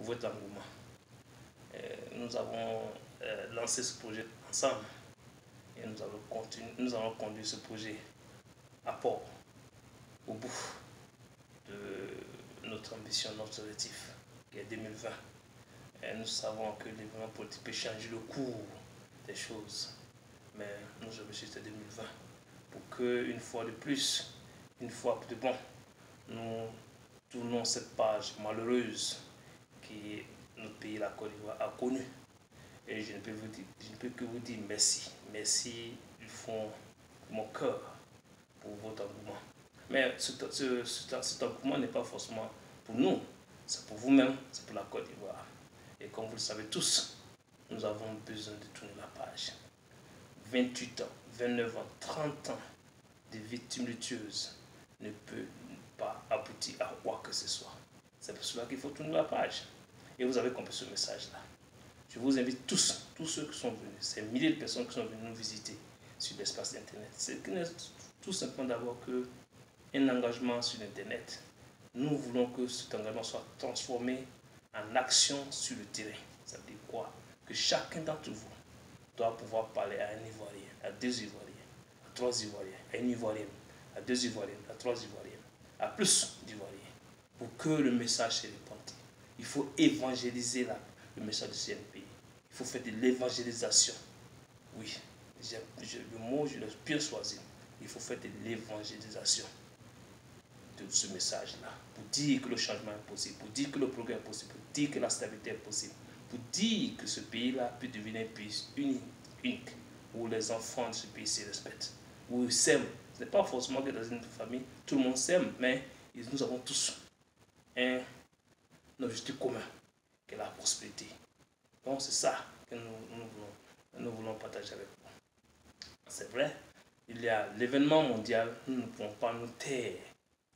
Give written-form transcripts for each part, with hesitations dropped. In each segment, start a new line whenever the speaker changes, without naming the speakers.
pour votre engouement. Nous avons lancé ce projet ensemble et nous allons conduire ce projet à port, au bout de notre ambition, notre objectif, qui est 2020. Et nous savons que l'événement politique peut changer le cours des choses, mais notre objectif c'est 2020, pour qu'une fois de plus, une fois de bon, nous tournons cette page malheureuse que notre pays, la Côte d'Ivoire, a connue. Et je ne peux que vous dire merci. Merci du fond de mon cœur pour votre engouement. Mais cet engouement n'est pas forcément pour nous, c'est pour vous-même, c'est pour la Côte d'Ivoire. Et comme vous le savez tous, nous avons besoin de tourner la page. 28 ans, 29 ans, 30 ans de vie tumultueuse ne peut pas aboutir à quoi que ce soit. C'est pour cela qu'il faut tourner la page. Et vous avez compris ce message-là. Je vous invite tous ceux qui sont venus, ces milliers de personnes qui sont venues nous visiter sur l'espace Internet. C'est tout simplement d'abord qu'un engagement sur Internet. Nous voulons que cet engagement soit transformé en action sur le terrain. Ça veut dire quoi? Que chacun d'entre vous doit pouvoir parler à un Ivoirien, à deux Ivoiriens, à trois Ivoiriens, à une Ivoirienne, à deux Ivoiriennes, à trois Ivoiriennes, à plus d'Ivoiriens, pour que le message se répande. Il faut évangéliser le message du CNPI. Il faut faire de l'évangélisation. Oui, le mot, je l'ai bien choisi. Il faut faire de l'évangélisation de ce message-là, pour dire que le changement est possible, pour dire que le progrès est possible, pour dire que la stabilité est possible, pour dire que ce pays-là peut devenir un pays unique, où les enfants de ce pays se respectent, où ils s'aiment. Ce n'est pas forcément que dans une famille, tout le monde s'aime, mais nous avons tous un objectif commun, qui est la prospérité. Donc c'est ça que nous voulons partager avec vous. C'est vrai, il y a l'événement mondial, nous ne pouvons pas nous taire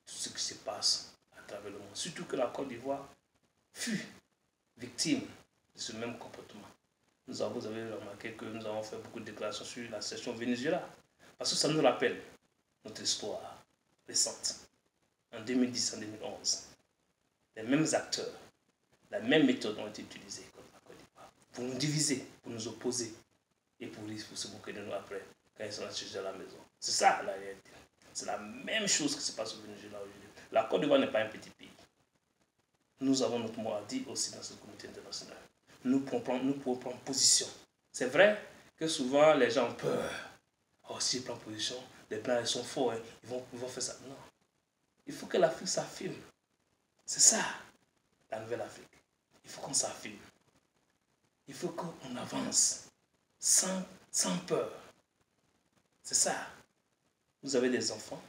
tout ce qui se passe à travers le monde. Surtout que la Côte d'Ivoire fut victime de ce même comportement. Vous avez remarqué que nous avons fait beaucoup de déclarations sur la situation Venezuela. Parce que ça nous rappelle notre histoire récente. En 2010, en 2011, les mêmes acteurs, la même méthode ont été utilisées contre la Côte d'Ivoire pour nous diviser, pour nous opposer et pour se moquer de nous après quand ils sont à la maison. C'est ça la réalité. C'est la même chose qui se passe au Venezuela aujourd'hui. La Côte d'Ivoire n'est pas un petit pays. Nous avons notre mot à dire aussi dans cette communauté internationale. Nous pouvons prendre position. C'est vrai que souvent les gens ont peur. Oh, s'ils prennent position, les Blancs ils sont forts, hein, ils vont faire ça. Non. Il faut que l'Afrique s'affirme. C'est ça, la nouvelle Afrique. Il faut qu'on s'affirme. Il faut qu'on avance sans peur. C'est ça. Vous avez des enfants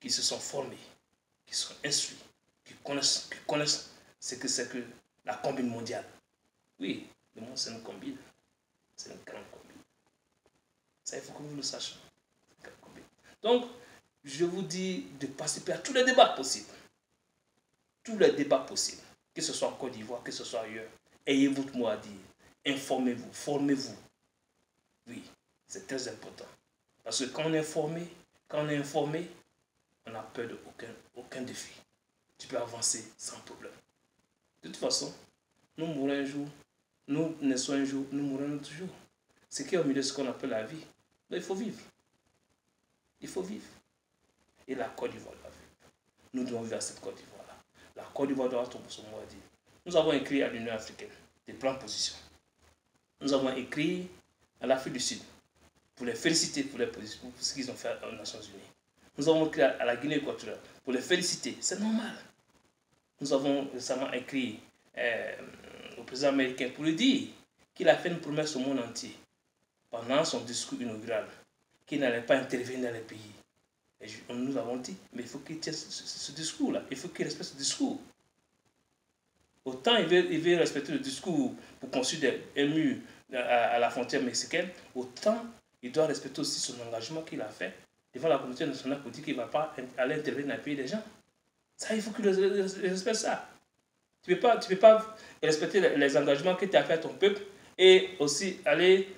qui se sont formés, qui sont instruits, qui connaissent ce que c'est que la combine mondiale. Oui, le monde c'est une combine. C'est une grande combine. Ça, il faut que vous le sachiez. Donc, je vous dis de participer à tous les débats possibles. Tous les débats possibles. Que ce soit en Côte d'Ivoire, que ce soit ailleurs. Ayez votre mot à dire. Informez-vous, formez-vous. Oui, c'est très important. Parce que quand on est formé, on n'a peur d'aucun défi. Tu peux avancer sans problème. De toute façon, nous mourrons un jour, nous naissons un jour, nous mourrons toujours. Ce qui est au milieu de ce qu'on appelle la vie, mais il faut vivre. Il faut vivre. Et la Côte d'Ivoire doit vivre. Nous devons vivre à cette Côte d'Ivoire-là. La Côte d'Ivoire doit avoir son mot à dire. Nous avons écrit à l'Union africaine des plans de position. Nous avons écrit à l'Afrique du Sud pour les féliciter pour ce qu'ils ont fait aux Nations Unies. Nous avons écrit à la Guinée équatoriale pour les féliciter. C'est normal. Nous avons récemment écrit au président américain pour lui dire qu'il a fait une promesse au monde entier pendant son discours inaugural qu'il n'allait pas intervenir dans les pays. Et nous avons dit, mais il faut qu'il tienne ce discours-là. Il faut qu'il respecte ce discours. Autant il veut respecter le discours pour construire un mur à la frontière mexicaine, autant il doit respecter aussi son engagement qu'il a fait devant la communauté nationale pour dire qu'il ne va pas aller intervenir dans le pays des gens. Ça, il faut qu'il respecte ça. Tu ne peux pas respecter les engagements que tu as fait à ton peuple et aussi aller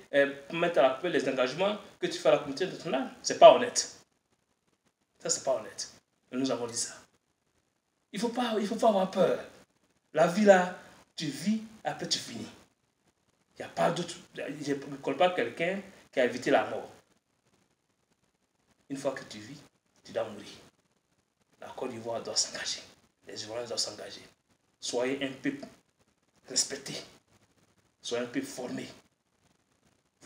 mettre à la poubelle les engagements que tu fais à la communauté nationale. Ce n'est pas honnête. Ça, ce n'est pas honnête. Et nous avons dit ça. Il ne faut pas avoir peur. La vie là, Tu vis, après tu finis. Il n'y a pas d'autre. Je ne connais pas quelqu'un qui a évité la mort. Une fois que tu vis, tu dois mourir. La Côte d'Ivoire doit s'engager. Les Ivoiriens doivent s'engager. Soyez un peuple respecté. Soyez un peuple formé.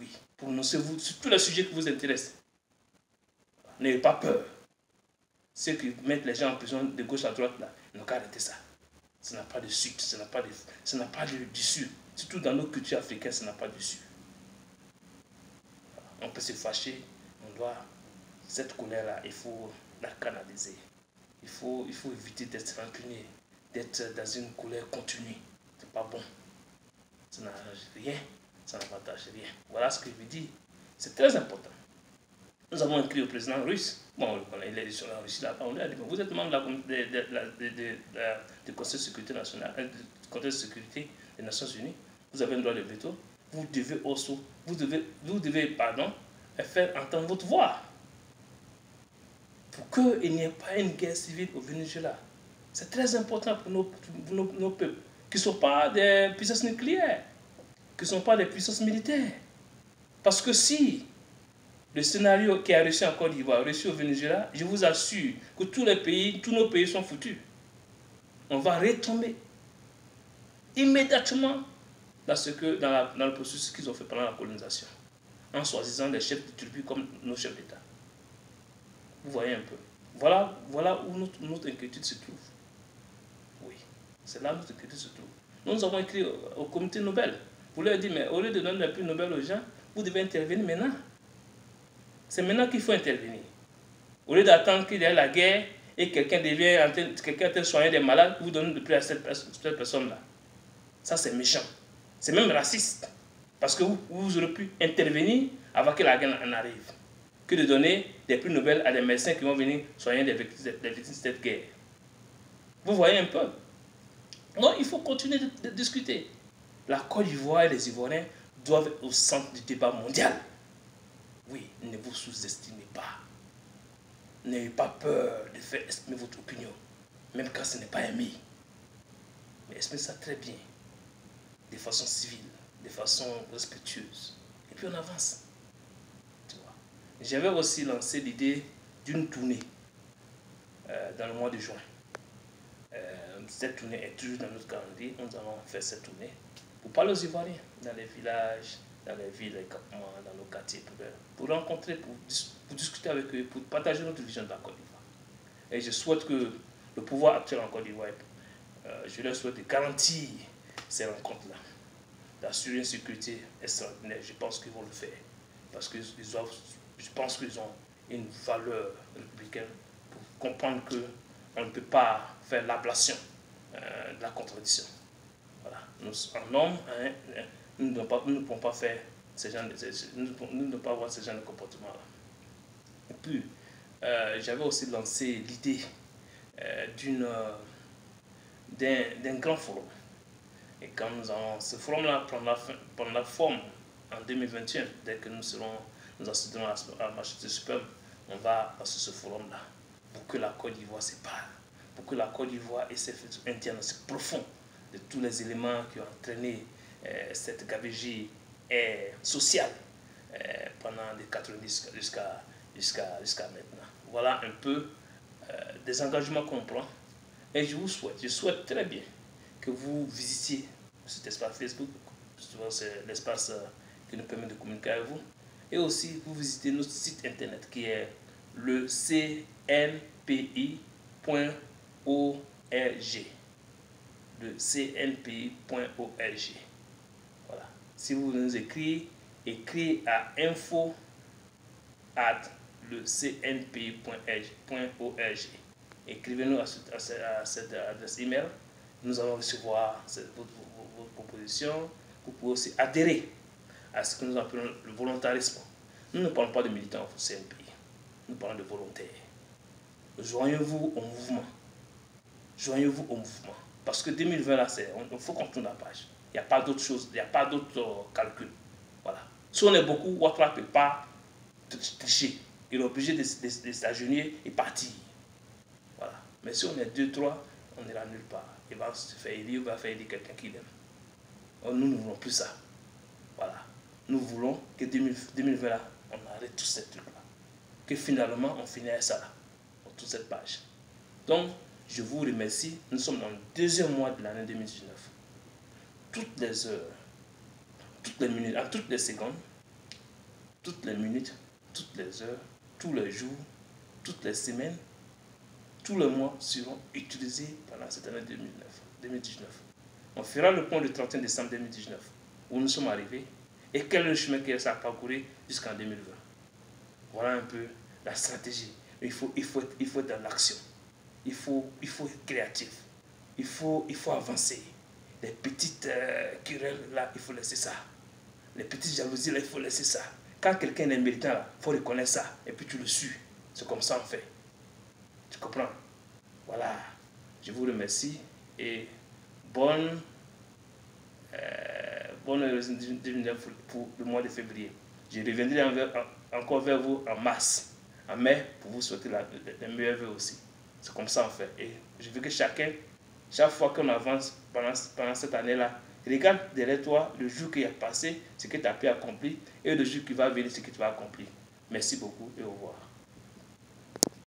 Oui, prononcez-vous sur tous les sujets qui vous intéressent. N'ayez pas peur. Ceux qui mettent les gens en prison de gauche à droite, là, ils n'ont qu'à arrêter ça. Ça n'a pas de suite, ça n'a pas d'issue. Surtout dans nos cultures africaines, ça n'a pas d'issue. On peut se fâcher, on doit... Cette colère-là, il faut la canaliser. Il faut éviter d'être rancunier, d'être dans une colère continue. C'est pas bon. Ça n'arrange rien, ça n'avantage rien. Voilà ce que je veux dire. C'est très important. Nous avons écrit au président russe. Bon, il est sur la Russie là-bas. On lui a dit, vous êtes membre du Conseil de sécurité nationale, du Conseil de sécurité des Nations Unies. Vous avez le droit de veto. Vous devez faire entendre votre voix. Pour qu'il n'y ait pas une guerre civile au Venezuela. C'est très important pour nos peuples, qui ne sont pas des puissances nucléaires, qui ne sont pas des puissances militaires. Parce que si le scénario qui a réussi en Côte d'Ivoire, réussi au Venezuela, je vous assure que tous nos pays sont foutus. On va retomber immédiatement dans le processus qu'ils ont fait pendant la colonisation, en choisissant des chefs de tribu comme nos chefs d'État. Vous voyez un peu. Voilà où notre inquiétude se trouve. Oui, c'est là où notre inquiétude se trouve. Nous avons écrit au comité Nobel. Vous leur dites, mais au lieu de donner le prix Nobel aux gens, vous devez intervenir maintenant. C'est maintenant qu'il faut intervenir. Au lieu d'attendre qu'il y ait la guerre et quelqu'un est en train de soigner des malades, vous donnez le prix à cette personne-là. Ça, c'est méchant. C'est même raciste. Parce que vous aurez pu intervenir avant que la guerre en arrive, que de donner des prix Nobel à des médecins qui vont venir soigner des victimes de cette guerre. Vous voyez un peu. Non, il faut continuer de discuter. La Côte d'Ivoire et les Ivoiriens doivent être au centre du débat mondial. Oui, ne vous sous-estimez pas. N'ayez pas peur de faire exprimer votre opinion, même quand ce n'est pas aimé. Mais exprimez ça très bien, de façon civile, de façon respectueuse. Et puis on avance. J'avais aussi lancé l'idée d'une tournée dans le mois de juin. Cette tournée est toujours dans notre calendrier. Nous allons faire cette tournée pour parler aux Ivoiriens, dans les villages, dans les villes, les campements, dans nos quartiers, pour rencontrer, pour discuter avec eux, pour partager notre vision de la Côte d'Ivoire. Et je souhaite que le pouvoir actuel en Côte d'Ivoire, je leur souhaite de garantir ces rencontres-là, d'assurer une sécurité extraordinaire. Je pense qu'ils vont le faire, parce que je pense qu'ils ont une valeur républicaine pour comprendre qu'on ne peut pas faire l'ablation de la contradiction. Voilà. Nous, en homme, nous ne pouvons pas faire nous ne pouvons pas avoir ce genre de comportement-là. Et puis, j'avais aussi lancé l'idée d'un grand forum. Et quand ce forum-là prendra forme en 2021, dès que nous accéderons à la majorité suprême, on va passer ce forum-là pour que la Côte d'Ivoire se parle, pour que la Côte d'Ivoire ait un diagnostic profond de tous les éléments qui ont entraîné cette gabegie sociale pendant les 90 jusqu'à maintenant. Voilà un peu des engagements qu'on prend. Et je souhaite très bien que vous visitiez cet espace Facebook. Souvent, c'est l'espace qui nous permet de communiquer avec vous. Et aussi, vous visitez notre site internet qui est le cnpi.org. Le cnpi.org. Voilà. Si vous nous écrivez à info@lecnpi.org. Écrivez-nous à cette adresse email. Nous allons recevoir votre proposition. Vous pouvez aussi adhérer à ce que nous appelons le volontarisme. Nous ne parlons pas de militants au CNPI. Nous parlons de volontaires. Joignez-vous au mouvement. Joignez-vous au mouvement. Parce que 2020, là, il faut qu'on tourne la page. Il n'y a pas d'autre chose, il n'y a pas d'autre calcul. Voilà. Si on est beaucoup, Ouattara ne peut pas tricher. Il est obligé de s'agenouiller et partir. Voilà. Mais si on est 2, 3, on n'ira nulle part. Il va se faire élire, il va faire élire quelqu'un qui l'aime. Nous ne voulons plus ça. Voilà. Nous voulons que 2020 là, on arrête tous ces trucs-là. Que finalement, on finisse ça là, pour toute cette page. Donc, je vous remercie. Nous sommes dans le deuxième mois de l'année 2019. Toutes les heures, toutes les minutes, à toutes les secondes, toutes les minutes, toutes les heures, tous les jours, toutes les semaines, tous les mois seront utilisés pendant cette année 2019. On fera le point le 31 décembre 2019, où nous sommes arrivés, et quel est le chemin qu'il y a à parcourir jusqu'en 2020. Voilà un peu la stratégie. Il faut être dans l'action. Il faut être créatif. Il faut avancer. Les petites querelles là, il faut laisser ça. Les petites jalousies là, il faut laisser ça. Quand quelqu'un est méritant là, il faut reconnaître ça. Et puis tu le suis. C'est comme ça on fait. Tu comprends? Voilà. Je vous remercie et bonne heureuse 2019 pour le mois de février. Je reviendrai encore vers vous en mars, en mai, pour vous souhaiter les meilleurs vœux aussi. C'est comme ça en fait. Et je veux que chaque fois qu'on avance pendant cette année-là, regarde derrière toi le jour qui a passé, ce que tu as pu accomplir, et le jour qui va venir, ce que tu vas accomplir. Merci beaucoup et au revoir.